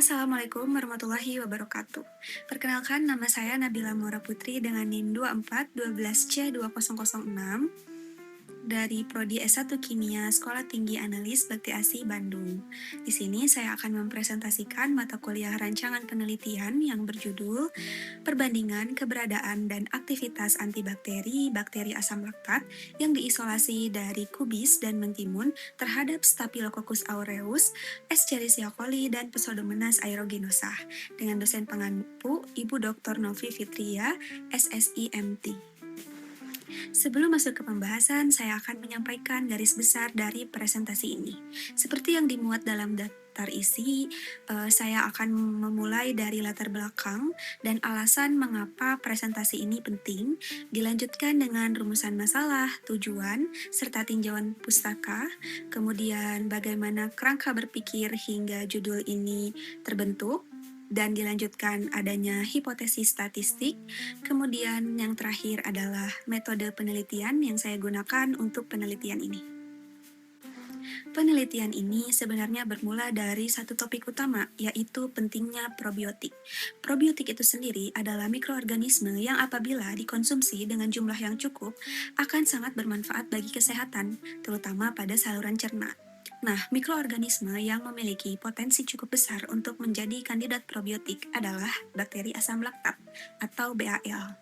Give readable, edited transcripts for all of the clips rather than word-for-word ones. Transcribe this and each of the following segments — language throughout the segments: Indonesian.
Assalamualaikum warahmatullahi wabarakatuh. Perkenalkan, nama saya Nabila Mora Putri dengan NIM 2412C2006 dari Prodi S1 Kimia Sekolah Tinggi Analis Bakti Asi Bandung. Di sini saya akan mempresentasikan mata kuliah rancangan penelitian yang berjudul Perbandingan keberadaan dan aktivitas antibakteri bakteri asam laktat yang diisolasi dari kubis dan mentimun terhadap Staphylococcus aureus, Escherichia coli, dan Pseudomonas aeruginosa dengan dosen pengampu Ibu Dr. Novi Fitria, SSI MT. Sebelum masuk ke pembahasan, saya akan menyampaikan garis besar dari presentasi ini. Seperti yang dimuat dalam daftar isi, saya akan memulai dari latar belakang dan alasan mengapa presentasi ini penting, dilanjutkan dengan rumusan masalah, tujuan, serta tinjauan pustaka, kemudian bagaimana kerangka berpikir hingga judul ini terbentuk, dan dilanjutkan adanya hipotesis statistik. Kemudian yang terakhir adalah metode penelitian yang saya gunakan untuk penelitian ini. Penelitian ini sebenarnya bermula dari satu topik utama, yaitu pentingnya probiotik. Probiotik itu sendiri adalah mikroorganisme yang apabila dikonsumsi dengan jumlah yang cukup akan sangat bermanfaat bagi kesehatan, terutama pada saluran cerna. Nah, mikroorganisme yang memiliki potensi cukup besar untuk menjadi kandidat probiotik adalah bakteri asam laktat atau BAL.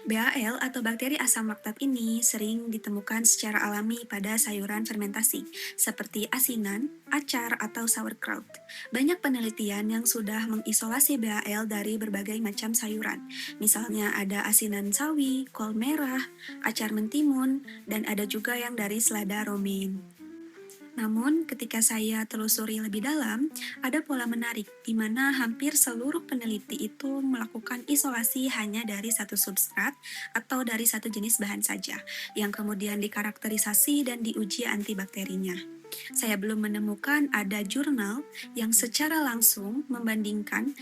BAL atau bakteri asam laktat ini sering ditemukan secara alami pada sayuran fermentasi, seperti asinan, acar, atau sauerkraut. Banyak penelitian yang sudah mengisolasi BAL dari berbagai macam sayuran. Misalnya ada asinan sawi, kol merah, acar mentimun, dan ada juga yang dari selada romaine. Namun, ketika saya telusuri lebih dalam, ada pola menarik di mana hampir seluruh peneliti itu melakukan isolasi hanya dari satu substrat atau dari satu jenis bahan saja, yang kemudian dikarakterisasi dan diuji antibakterinya. Saya belum menemukan ada jurnal yang secara langsung membandingkan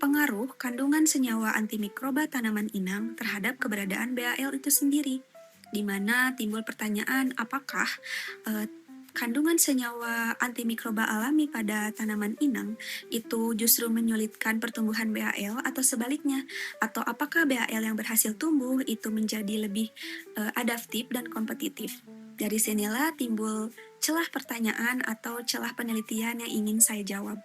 pengaruh kandungan senyawa antimikroba tanaman inang terhadap keberadaan BAL itu sendiri, di mana timbul pertanyaan apakah kandungan senyawa antimikroba alami pada tanaman inang itu justru menyulitkan pertumbuhan BAL atau sebaliknya, atau apakah BAL yang berhasil tumbuh itu menjadi lebih adaptif dan kompetitif. Dari sinilah timbul celah pertanyaan atau celah penelitian yang ingin saya jawab.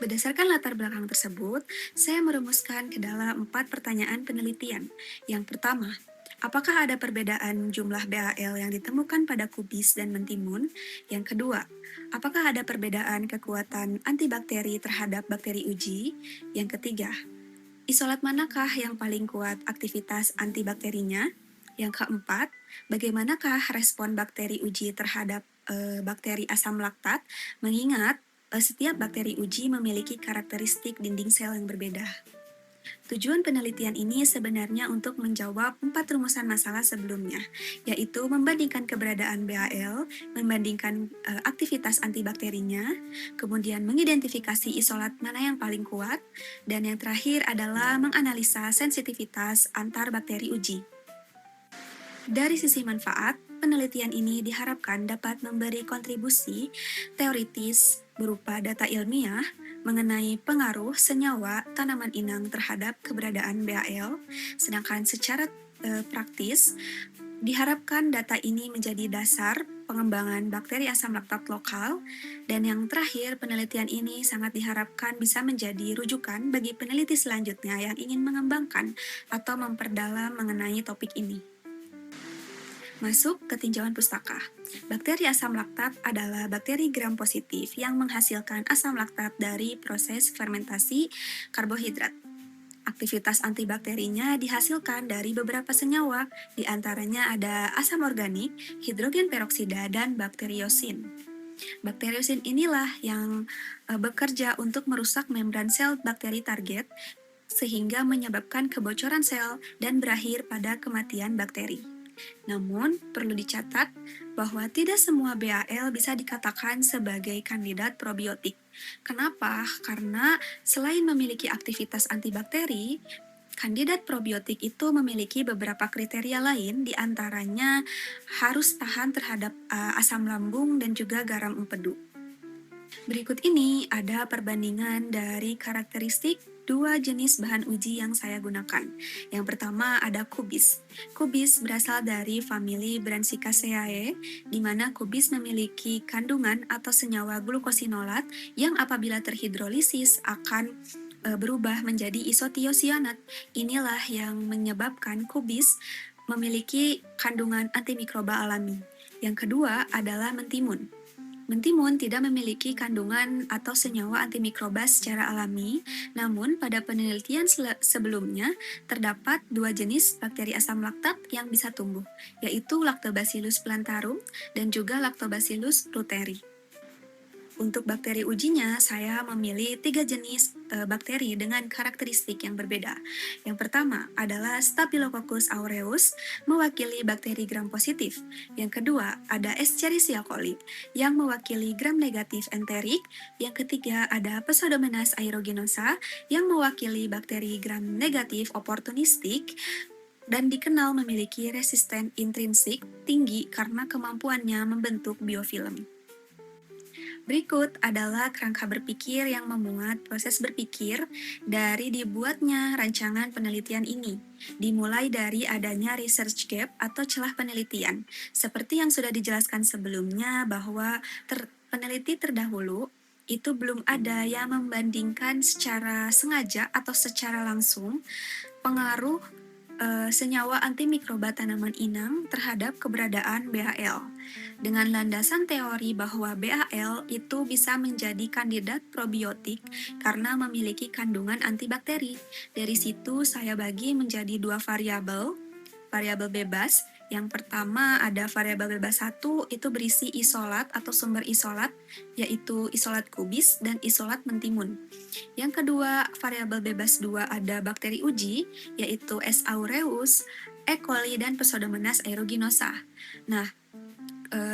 Berdasarkan latar belakang tersebut, saya merumuskan ke dalam 4 pertanyaan penelitian. Yang pertama, apakah ada perbedaan jumlah BAL yang ditemukan pada kubis dan mentimun? Yang kedua, apakah ada perbedaan kekuatan antibakteri terhadap bakteri uji? Yang ketiga, isolat manakah yang paling kuat aktivitas antibakterinya? Yang keempat, bagaimanakah respon bakteri uji terhadap bakteri asam laktat? Mengingat setiap bakteri uji memiliki karakteristik dinding sel yang berbeda. Tujuan penelitian ini sebenarnya untuk menjawab 4 rumusan masalah sebelumnya, yaitu membandingkan keberadaan BAL, membandingkan aktivitas antibakterinya, kemudian mengidentifikasi isolat mana yang paling kuat, dan yang terakhir adalah menganalisa sensitivitas antar bakteri uji. Dari sisi manfaat, penelitian ini diharapkan dapat memberi kontribusi teoritis berupa data ilmiah mengenai pengaruh senyawa tanaman inang terhadap keberadaan BAL, sedangkan secara praktis diharapkan data ini menjadi dasar pengembangan bakteri asam laktat lokal, dan yang terakhir penelitian ini sangat diharapkan bisa menjadi rujukan bagi peneliti selanjutnya yang ingin mengembangkan atau memperdalam mengenai topik ini. Masuk ke tinjauan pustaka. Bakteri asam laktat adalah bakteri gram positif yang menghasilkan asam laktat dari proses fermentasi karbohidrat. Aktivitas antibakterinya dihasilkan dari beberapa senyawa, di antaranya ada asam organik, hidrogen peroksida, dan bakteriosin. Bakteriosin inilah yang bekerja untuk merusak membran sel bakteri target, sehingga menyebabkan kebocoran sel dan berakhir pada kematian bakteri. Namun, perlu dicatat bahwa tidak semua BAL bisa dikatakan sebagai kandidat probiotik. Kenapa? Karena selain memiliki aktivitas antibakteri, kandidat probiotik itu memiliki beberapa kriteria lain, di antaranya harus tahan terhadap asam lambung dan juga garam empedu. Berikut ini ada perbandingan dari karakteristik dua jenis bahan uji yang saya gunakan. Yang pertama ada kubis. Kubis berasal dari famili Brassicaceae, di mana kubis memiliki kandungan atau senyawa glukosinolat yang apabila terhidrolisis akan berubah menjadi isotiosianat. Inilah yang menyebabkan kubis memiliki kandungan antimikroba alami. Yang kedua adalah mentimun. Mentimun tidak memiliki kandungan atau senyawa antimikroba secara alami, namun pada penelitian sebelumnya terdapat dua jenis bakteri asam laktat yang bisa tumbuh, yaitu Lactobacillus plantarum dan juga Lactobacillus reuteri. Untuk bakteri ujinya, saya memilih 3 jenis bakteri dengan karakteristik yang berbeda. Yang pertama adalah Staphylococcus aureus, mewakili bakteri gram positif. Yang kedua ada Escherichia coli, yang mewakili gram negatif enterik. Yang ketiga ada Pseudomonas aeruginosa, yang mewakili bakteri gram negatif oportunistik dan dikenal memiliki resisten intrinsik tinggi karena kemampuannya membentuk biofilm. Berikut adalah kerangka berpikir yang memuat proses berpikir dari dibuatnya rancangan penelitian ini. Dimulai dari adanya research gap atau celah penelitian. Seperti yang sudah dijelaskan sebelumnya bahwa peneliti terdahulu itu belum ada yang membandingkan secara sengaja atau secara langsung pengaruh senyawa antimikroba tanaman inang terhadap keberadaan BAL. Dengan landasan teori bahwa BAL itu bisa menjadi kandidat probiotik karena memiliki kandungan antibakteri. Dari situ saya bagi menjadi dua variabel bebas. Yang pertama ada variabel bebas 1 itu berisi isolat atau sumber isolat, yaitu isolat kubis dan isolat mentimun. Yang kedua, variabel bebas 2 ada bakteri uji, yaitu S. aureus, E. coli, dan Pseudomonas aeruginosa. Nah,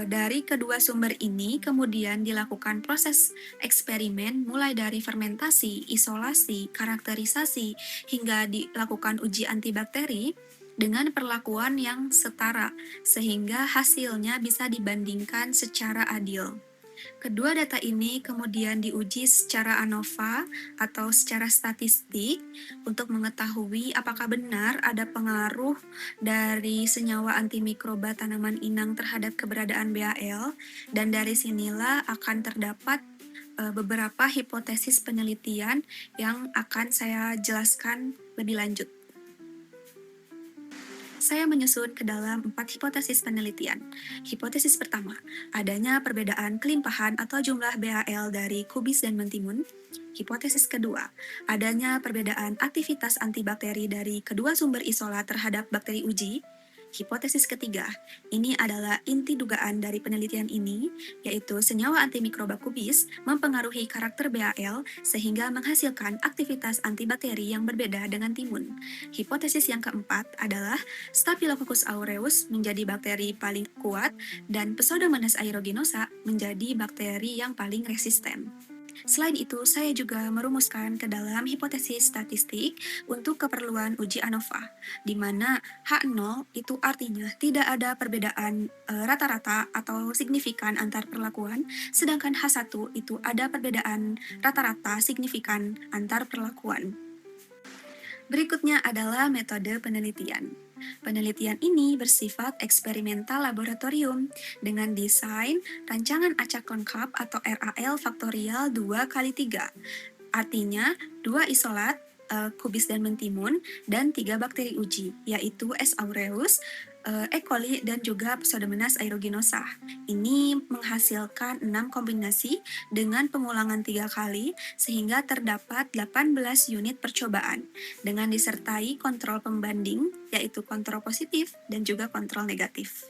dari kedua sumber ini kemudian dilakukan proses eksperimen mulai dari fermentasi, isolasi, karakterisasi, hingga dilakukan uji antibakteri dengan perlakuan yang setara, sehingga hasilnya bisa dibandingkan secara adil. Kedua data ini kemudian diuji secara ANOVA atau secara statistik untuk mengetahui apakah benar ada pengaruh dari senyawa antimikroba tanaman inang terhadap keberadaan BAL, dan dari sinilah akan terdapat beberapa hipotesis penelitian yang akan saya jelaskan lebih lanjut. Saya menyusun ke dalam 4 hipotesis penelitian. Hipotesis pertama, adanya perbedaan kelimpahan atau jumlah BAL dari kubis dan mentimun. Hipotesis kedua, adanya perbedaan aktivitas antibakteri dari kedua sumber isolat terhadap bakteri uji. Hipotesis ketiga, ini adalah inti dugaan dari penelitian ini, yaitu senyawa antimikroba kubis mempengaruhi karakter BAL sehingga menghasilkan aktivitas antibakteri yang berbeda dengan timun. Hipotesis yang keempat adalah Staphylococcus aureus menjadi bakteri paling kuat dan Pseudomonas aeruginosa menjadi bakteri yang paling resisten. Selain itu, saya juga merumuskan ke dalam hipotesis statistik untuk keperluan uji ANOVA, di mana H0 itu artinya tidak ada perbedaan rata-rata atau signifikan antar perlakuan, sedangkan H1 itu ada perbedaan rata-rata signifikan antar perlakuan. Berikutnya adalah metode penelitian. Penelitian ini bersifat eksperimental laboratorium dengan desain rancangan acak lengkap atau RAL faktorial 2x3. Artinya, 2 isolat, kubis dan mentimun, dan 3 bakteri uji, yaitu S. aureus, E. coli, dan juga Pseudomonas aeruginosa. Ini menghasilkan 6 kombinasi dengan pengulangan 3 kali, sehingga terdapat 18 unit percobaan, dengan disertai kontrol pembanding, yaitu kontrol positif dan juga kontrol negatif.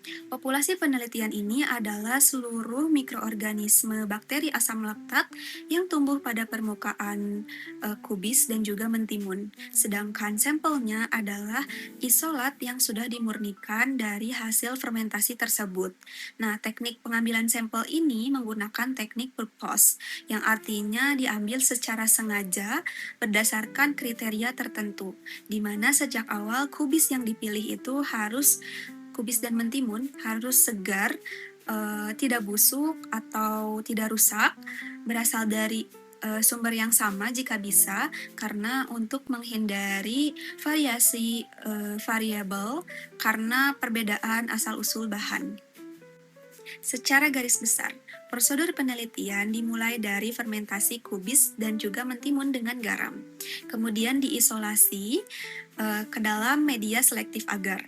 Populasi penelitian ini adalah seluruh mikroorganisme bakteri asam laktat yang tumbuh pada permukaan kubis dan juga mentimun. Sedangkan sampelnya adalah isolat yang sudah dimurnikan dari hasil fermentasi tersebut. Nah, teknik pengambilan sampel ini menggunakan teknik purpose, yang artinya diambil secara sengaja berdasarkan kriteria tertentu, di mana sejak awal kubis yang dipilih itu kubis dan mentimun harus segar tidak busuk atau tidak rusak, berasal dari sumber yang sama jika bisa, karena untuk menghindari variasi variabel karena perbedaan asal-usul bahan. Secara garis besar, prosedur penelitian dimulai dari fermentasi kubis dan juga mentimun dengan garam. Kemudian diisolasi ke dalam media selektif agar.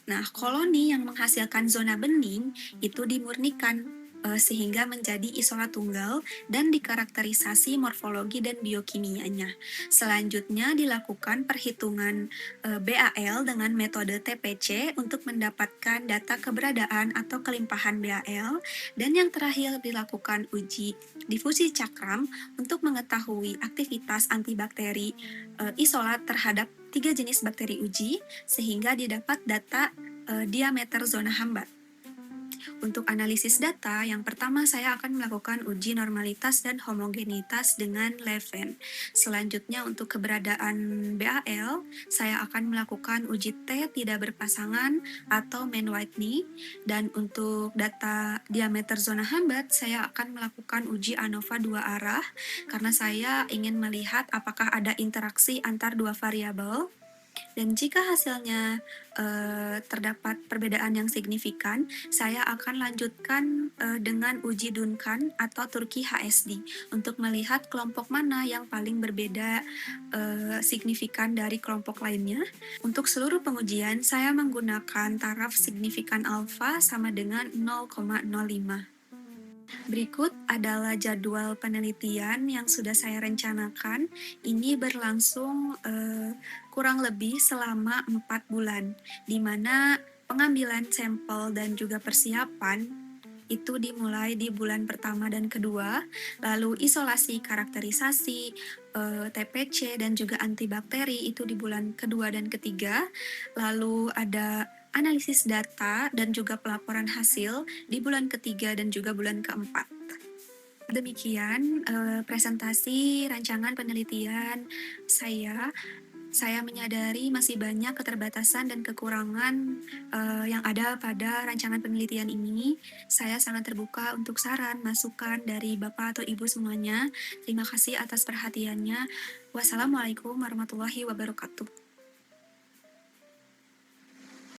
Nah, koloni yang menghasilkan zona bening itu dimurnikan sehingga menjadi isolat tunggal dan dikarakterisasi morfologi dan biokimianya. Selanjutnya dilakukan perhitungan BAL dengan metode TPC untuk mendapatkan data keberadaan atau kelimpahan BAL, dan yang terakhir dilakukan uji difusi cakram untuk mengetahui aktivitas antibakteri isolat terhadap 3 jenis bakteri uji sehingga didapat data diameter zona hambat. Untuk analisis data, yang pertama saya akan melakukan uji normalitas dan homogenitas dengan Leven. Selanjutnya untuk keberadaan BAL, saya akan melakukan uji T tidak berpasangan atau Mann-Whitney, dan untuk data diameter zona hambat, saya akan melakukan uji ANOVA dua arah karena saya ingin melihat apakah ada interaksi antar dua variabel. Dan jika hasilnya terdapat perbedaan yang signifikan, saya akan lanjutkan dengan uji Duncan atau Turki HSD untuk melihat kelompok mana yang paling berbeda signifikan dari kelompok lainnya. Untuk seluruh pengujian, saya menggunakan taraf signifikan alfa sama dengan 0,05. Berikut adalah jadwal penelitian yang sudah saya rencanakan. Ini berlangsung kurang lebih selama 4 bulan, di mana pengambilan sampel dan juga persiapan itu dimulai di bulan pertama dan kedua, lalu isolasi karakterisasi, TPC dan juga antibakteri itu di bulan kedua dan ketiga, lalu ada analisis data dan juga pelaporan hasil di bulan ketiga dan juga bulan keempat. Demikian presentasi rancangan penelitian saya. Saya menyadari masih banyak keterbatasan dan kekurangan yang ada pada rancangan penelitian ini. Saya sangat terbuka untuk saran, masukan dari Bapak atau Ibu semuanya. Terima kasih atas perhatiannya. Wassalamualaikum warahmatullahi wabarakatuh.